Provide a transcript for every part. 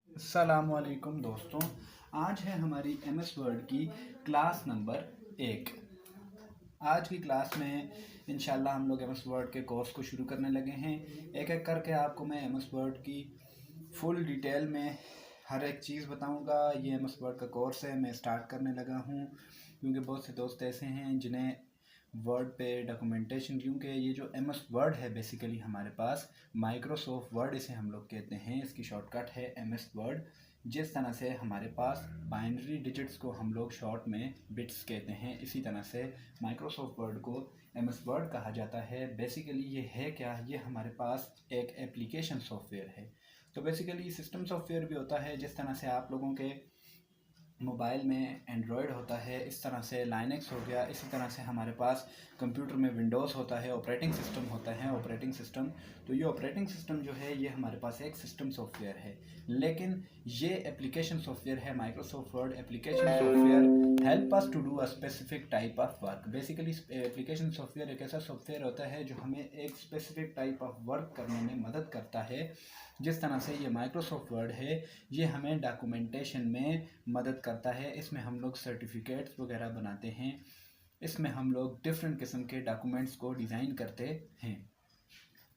अस्सलामुअलैकुम दोस्तों। आज है हमारी एमएस वर्ड की क्लास नंबर 1। आज की क्लास में इंशाल्लाह हम लोग एमएस वर्ड के कोर्स को शुरू करने लगे हैं। एक एक करके आपको मैं एमएस वर्ड की फुल डिटेल में हर एक चीज़ बताऊंगा। ये एमएस वर्ड का कोर्स है, मैं स्टार्ट करने लगा हूँ क्योंकि बहुत से दोस्त ऐसे हैं जिन्हें वर्ड पे डॉक्यूमेंटेशन, क्योंकि ये जो एमएस वर्ड है बेसिकली हमारे पास माइक्रोसॉफ्ट वर्ड इसे हम लोग कहते हैं, इसकी शॉर्टकट है एमएस वर्ड। जिस तरह से हमारे पास बाइनरी डिजिट्स को हम लोग शॉर्ट में बिट्स कहते हैं, इसी तरह से माइक्रोसॉफ्ट वर्ड को एमएस वर्ड कहा जाता है। बेसिकली ये है क्या, ये हमारे पास एक एप्लीकेशन सॉफ्टवेयर है। तो बेसिकली सिस्टम सॉफ्टवेयर भी होता है, जिस तरह से आप लोगों के मोबाइल में एंड्रॉयड होता है, इस तरह से लाइनक्स हो गया, इसी तरह से हमारे पास कंप्यूटर में विंडोज़ होता है, ऑपरेटिंग सिस्टम होता है ऑपरेटिंग सिस्टम। तो ये ऑपरेटिंग सिस्टम जो है ये हमारे पास एक सिस्टम सॉफ्टवेयर है, लेकिन ये एप्लीकेशन सॉफ्टवेयर है। Microsoft Word application software help us to do a specific type of work. Basically application software एक ऐसा सॉफ्टवेयर होता है जो हमें एक स्पेसिफिक टाइप ऑफ वर्क करने में मदद करता है। जिस तरह से ये माइक्रोसॉफ्ट वर्ड है, ये हमें डॉक्यूमेंटेशन में मदद करता है। इसमें हम लोग सर्टिफिकेट्स वगैरह बनाते हैं, इसमें हम लोग डिफरेंट किस्म के डॉक्यूमेंट्स को डिज़ाइन करते हैं।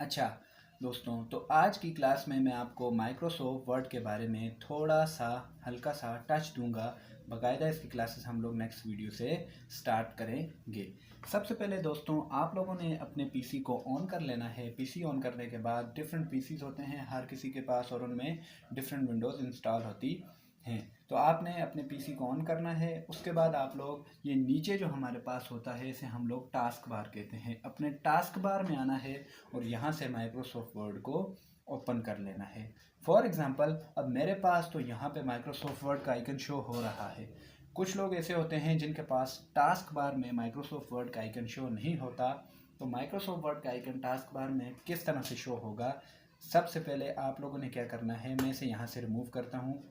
अच्छा दोस्तों, तो आज की क्लास में मैं आपको माइक्रोसॉफ्ट वर्ड के बारे में थोड़ा सा हल्का सा टच दूंगा। बाकायदा इसकी क्लासेस हम लोग नेक्स्ट वीडियो से स्टार्ट करेंगे। सबसे पहले दोस्तों, आप लोगों ने अपने पीसी को ऑन कर लेना है। पीसी ऑन करने के बाद डिफरेंट पीसीज होते हैं हर किसी के पास, और उनमें डिफरेंट विंडोज़ इंस्टॉल होती हैं। तो आपने अपने पीसी को ऑन करना है। उसके बाद आप लोग ये नीचे जो हमारे पास होता है, इसे हम लोग टास्क बार कहते हैं, अपने टास्क बार में आना है और यहाँ से माइक्रोसॉफ्ट वर्ड को ओपन कर लेना है। फॉर एग्जांपल, अब मेरे पास तो यहाँ पे माइक्रोसॉफ्ट वर्ड का आइकन शो हो रहा है। कुछ लोग ऐसे होते हैं जिनके पास टास्क बार में माइक्रोसॉफ्ट वर्ड का आइकन शो नहीं होता। तो माइक्रोसॉफ्ट वर्ड का आइकन टास्क बार में किस तरह से शो होगा, सबसे पहले आप लोगों ने क्या करना है, मैं इसे यहाँ से रिमूव करता हूँ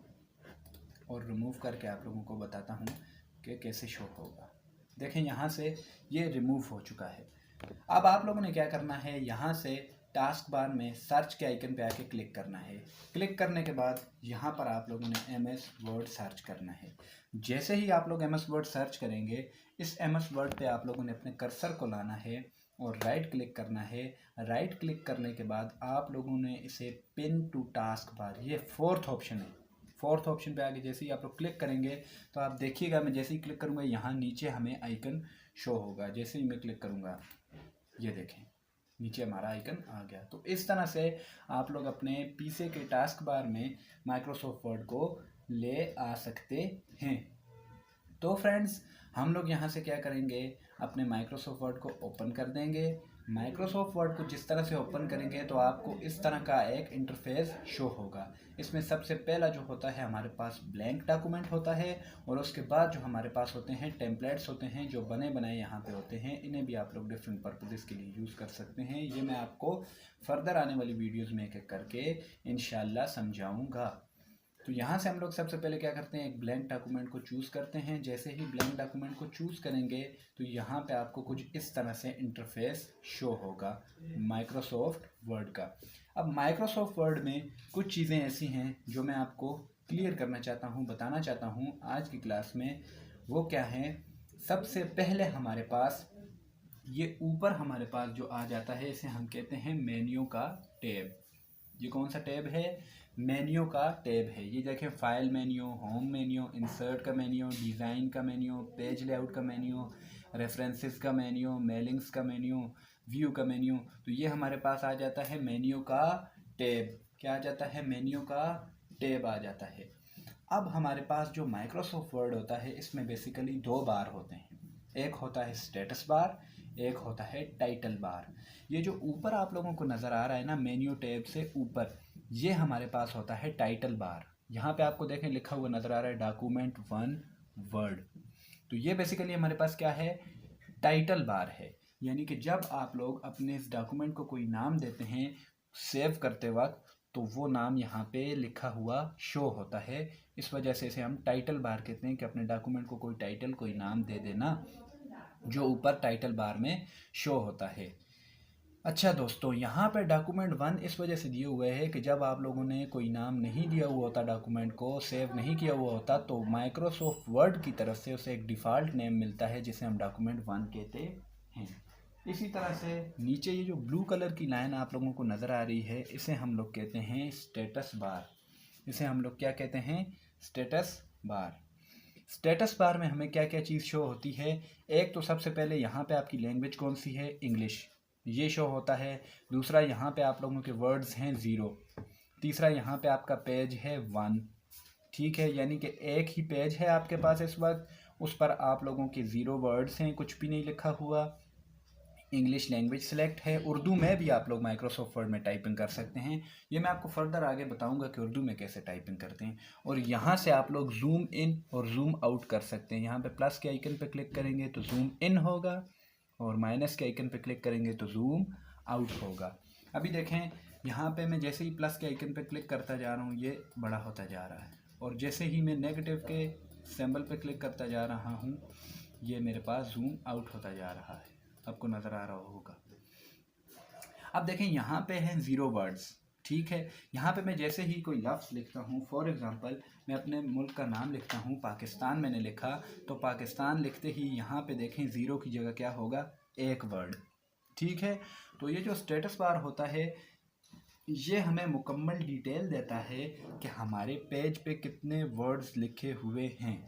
और रिमूव करके आप लोगों को बताता हूँ कि कैसे शो होगा। देखें, यहाँ से ये रिमूव हो चुका है। अब आप लोगों ने क्या करना है, यहाँ से टास्क बार में सर्च के आइकन पे आके क्लिक करना है। क्लिक करने के बाद यहाँ पर आप लोगों ने एमएस वर्ड सर्च करना है। जैसे ही आप लोग एमएस वर्ड सर्च करेंगे, इस एमएस वर्ड पे आप लोगों ने अपने कर्सर को लाना है और राइट क्लिक करना है। राइट क्लिक करने के बाद आप लोगों ने इसे पिन टू टास्क बार, ये फोर्थ ऑप्शन है, फोर्थ ऑप्शन पे आगे जैसे ही आप लोग क्लिक करेंगे तो आप देखिएगा, मैं जैसे ही क्लिक करूँगा यहाँ नीचे हमें आइकन शो होगा। जैसे ही मैं क्लिक करूँगा, ये देखें नीचे हमारा आइकन आ गया। तो इस तरह से आप लोग अपने पीसी के टास्क बार में माइक्रोसॉफ्ट वर्ड को ले आ सकते हैं। तो फ्रेंड्स, हम लोग यहाँ से क्या करेंगे, अपने माइक्रोसॉफ्ट वर्ड को ओपन कर देंगे। माइक्रोसॉफ्ट वर्ड को जिस तरह से ओपन करेंगे तो आपको इस तरह का एक इंटरफेस शो होगा। इसमें सबसे पहला जो होता है हमारे पास ब्लैंक डॉक्यूमेंट होता है, और उसके बाद जो हमारे पास होते हैं टेम्पलेट्स होते हैं जो बने बनाए यहाँ पे होते हैं। इन्हें भी आप लोग डिफरेंट पर्पजेज़ के लिए यूज़ कर सकते हैं। ये मैं आपको फर्दर आने वाली वीडियोज़ में एक एक करके इंशाल्लाह समझाऊँगा। तो यहाँ से हम लोग सबसे पहले क्या करते हैं, एक ब्लैंक डॉक्यूमेंट को चूज़ करते हैं। जैसे ही ब्लैंक डॉक्यूमेंट को चूज़ करेंगे तो यहाँ पे आपको कुछ इस तरह से इंटरफेस शो होगा माइक्रोसॉफ्ट वर्ड का। अब माइक्रोसॉफ्ट वर्ड में कुछ चीज़ें ऐसी हैं जो मैं आपको क्लियर करना चाहता हूँ, बताना चाहता हूँ आज की क्लास में। वो क्या है, सबसे पहले हमारे पास ये ऊपर हमारे पास जो आ जाता है, इसे हम कहते हैं मेन्यू का टैब। ये कौन सा टैब है, मेन्यू का टैब है। ये देखें, file menu, home menu, insert का मेन्यू, डिज़ाइन का मेन्यू, पेज लेआउट का मेन्यू, रेफरेंसेस का मेन्यू, मेलिंग्स का मेन्यू, व्यू का मेन्यू। तो ये हमारे पास आ जाता है मेन्यू का टैब। क्या आ जाता है, मेन्यू का टैब आ जाता है। अब हमारे पास जो माइक्रोसॉफ्ट वर्ड होता है, इसमें बेसिकली दो बार होते हैं। एक होता है स्टेटस बार, एक होता है टाइटल बार। ये जो ऊपर आप लोगों को नज़र आ रहा है ना, मेन्यू टैब से ऊपर, ये हमारे पास होता है टाइटल बार। यहाँ पे आपको देखें लिखा हुआ नज़र आ रहा है डॉक्यूमेंट 1 वर्ड। तो ये बेसिकली हमारे पास क्या है, टाइटल बार है। यानी कि जब आप लोग अपने इस डॉक्यूमेंट को कोई नाम देते हैं सेव करते वक्त, तो वो नाम यहाँ पे लिखा हुआ शो होता है। इस वजह से इसे हम टाइटल बार कहते हैं कि अपने डॉक्यूमेंट को कोई टाइटल, कोई नाम दे देना जो ऊपर टाइटल बार में शो होता है। अच्छा दोस्तों, यहाँ पे डॉक्यूमेंट 1 इस वजह से दिए हुए हैं कि जब आप लोगों ने कोई नाम नहीं दिया हुआ होता, डॉक्यूमेंट को सेव नहीं किया हुआ होता, तो माइक्रोसॉफ्ट वर्ड की तरफ से उसे एक डिफ़ॉल्ट नेम मिलता है जिसे हम डॉक्यूमेंट 1 कहते हैं। इसी तरह से नीचे ये जो ब्लू कलर की लाइन आप लोगों को नज़र आ रही है, इसे हम लोग कहते हैं स्टेटस बार। इसे हम लोग क्या कहते हैं? Status bar. स्टेटस बार में हमें क्या क्या चीज़ शो होती है? एक तो सबसे पहले यहाँ पे आपकी लैंग्वेज कौन सी है? इंग्लिश, ये शो होता है। दूसरा यहाँ पे आप लोगों के वर्ड्स हैं 0। तीसरा यहाँ पे आपका पेज है 1। ठीक है, यानी कि एक ही पेज है आपके पास इस वक्त, उस पर आप लोगों के 0 वर्ड्स हैं, कुछ भी नहीं लिखा हुआ। इंग्लिश लैंग्वेज सेलेक्ट है। उर्दू में भी आप लोग माइक्रोसॉफ्ट वर्ड में टाइपिंग कर सकते हैं। ये मैं आपको फर्दर आगे बताऊंगा कि उर्दू में कैसे टाइपिंग करते हैं। और यहाँ से आप लोग जूम इन और जूम आउट कर सकते हैं। यहाँ पे प्लस के आइकन पे क्लिक करेंगे तो जूम इन होगा और माइनस के आइकन पे क्लिक करेंगे तो जूम आउट होगा। अभी देखें, यहाँ पे मैं जैसे ही प्लस के आइकन पे क्लिक करता जा रहा हूँ ये बड़ा होता जा रहा है, और जैसे ही मैं नेगेटिव के सिंबल पे क्लिक करता जा रहा हूँ ये मेरे पास जूम आउट होता जा रहा है। आपको नज़र आ रहा होगा। अब देखें, यहाँ पे हैं 0 वर्ड्स। ठीक है, यहाँ पे मैं जैसे ही कोई लफ्ज़ लिखता हूँ, फॉर एग्ज़ाम्पल मैं अपने मुल्क का नाम लिखता हूँ, पाकिस्तान मैंने लिखा, तो पाकिस्तान लिखते ही यहाँ पे देखें 0 की जगह क्या होगा? एक वर्ड। ठीक है, तो ये जो स्टेटस बार होता है ये हमें मुकम्मल डिटेल देता है कि हमारे पेज पे कितने वर्ड्स लिखे हुए हैं।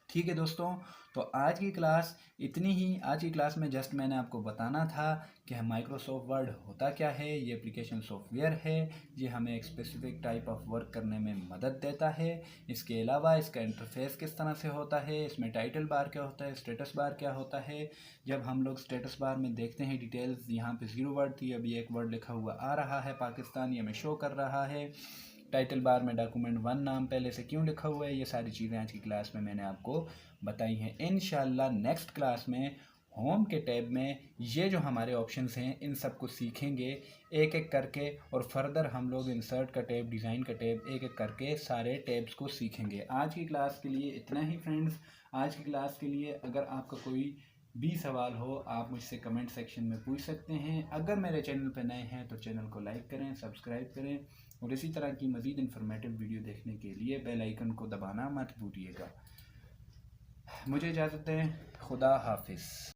ठीक है दोस्तों, तो आज की क्लास इतनी ही। आज की क्लास में जस्ट मैंने आपको बताना था कि माइक्रोसॉफ्ट वर्ड होता क्या है। ये एप्लीकेशन सॉफ्टवेयर है, ये हमें एक स्पेसिफिक टाइप ऑफ वर्क करने में मदद देता है। इसके अलावा इसका इंटरफेस किस तरह से होता है, इसमें टाइटल बार क्या होता है, स्टेटस बार क्या होता है। जब हम लोग स्टेटस बार में देखते हैं डिटेल्स, यहाँ पे 0 वर्ड थी, अभी एक वर्ड लिखा हुआ आ रहा है पाकिस्तान, ये हमें शो कर रहा है। टाइटल बार में डॉक्यूमेंट 1 नाम पहले से क्यों लिखा हुआ है, ये सारी चीज़ें आज की क्लास में मैंने आपको बताई हैं। इंशाल्लाह नेक्स्ट क्लास में होम के टैब में ये जो हमारे ऑप्शंस हैं इन सब को सीखेंगे एक एक करके, और फर्दर हम लोग इंसर्ट का टैब, डिज़ाइन का टैब, एक एक करके सारे टैब्स को सीखेंगे। आज की क्लास के लिए इतना ही फ्रेंड्स। आज की क्लास के लिए अगर आपका कोई भी सवाल हो आप मुझसे कमेंट सेक्शन में पूछ सकते हैं। अगर मेरे चैनल पर नए हैं तो चैनल को लाइक करें, सब्सक्राइब करें, और इसी तरह की मज़ीद इन्फॉर्मेटिव वीडियो देखने के लिए बेल आइकन को दबाना मत भूलिएगा। मुझे इजाज़त दें। खुदा हाफिज़।